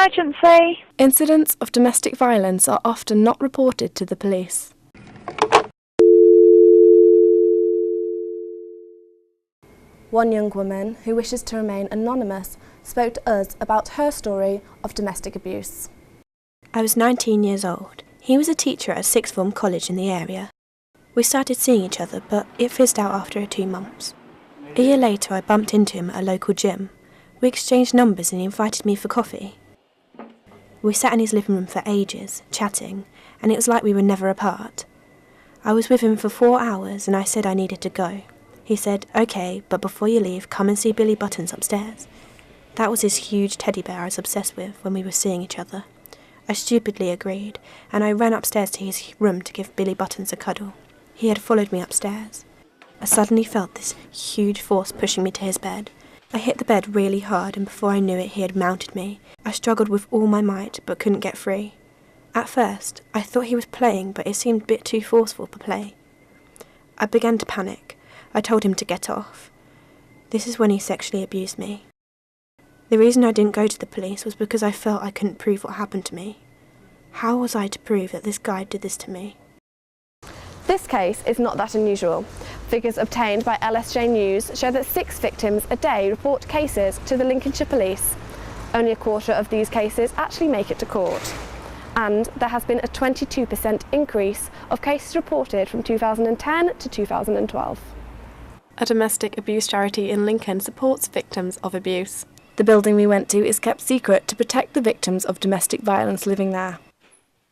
emergency. Incidents of domestic violence are often not reported to the police. One young woman, who wishes to remain anonymous, spoke to us about her story of domestic abuse. I was 19 years old. He was a teacher at a sixth form college in the area. We started seeing each other, but it fizzed out after 2 months. A year later, I bumped into him at a local gym. We exchanged numbers and he invited me for coffee. We sat in his living room for ages, chatting, and it was like we were never apart. I was with him for 4 hours and I said I needed to go. He said, "Okay, but before you leave, come and see Billy Buttons upstairs." That was his huge teddy bear I was obsessed with when we were seeing each other. I stupidly agreed, and I ran upstairs to his room to give Billy Buttons a cuddle. He had followed me upstairs. I suddenly felt this huge force pushing me to his bed. I hit the bed really hard, and before I knew it, he had mounted me. I struggled with all my might, but couldn't get free. At first, I thought he was playing, but it seemed a bit too forceful for play. I began to panic. I told him to get off. This is when he sexually abused me. The reason I didn't go to the police was because I felt I couldn't prove what happened to me. How was I to prove that this guy did this to me? This case is not that unusual. Figures obtained by LSJ News show that 6 victims a day report cases to the Lincolnshire Police. Only a quarter of these cases actually make it to court. And there has been a 22% increase of cases reported from 2010 to 2012. A domestic abuse charity in Lincoln supports victims of abuse. The building we went to is kept secret to protect the victims of domestic violence living there.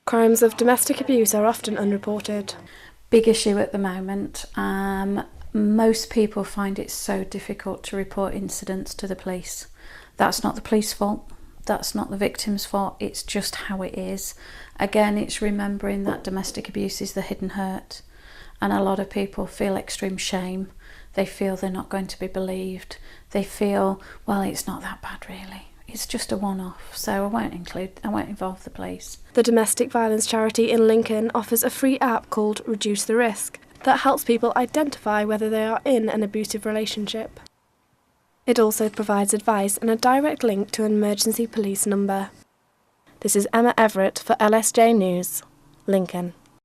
Crimes of domestic abuse are often unreported. Big issue at the moment. Most people find it so difficult to report incidents to the police. That's not the police's fault. That's not the victim's fault. It's just how it is. Again, it's remembering that domestic abuse is the hidden hurt. And a lot of people feel extreme shame. They feel they're not going to be believed. They feel, well, it's not that bad really. It's just a one-off, so I won't involve the police. The domestic violence charity in Lincoln offers a free app called Reduce the Risk that helps people identify whether they are in an abusive relationship. It also provides advice and a direct link to an emergency police number. This is Emma Everett for LSJ News, Lincoln.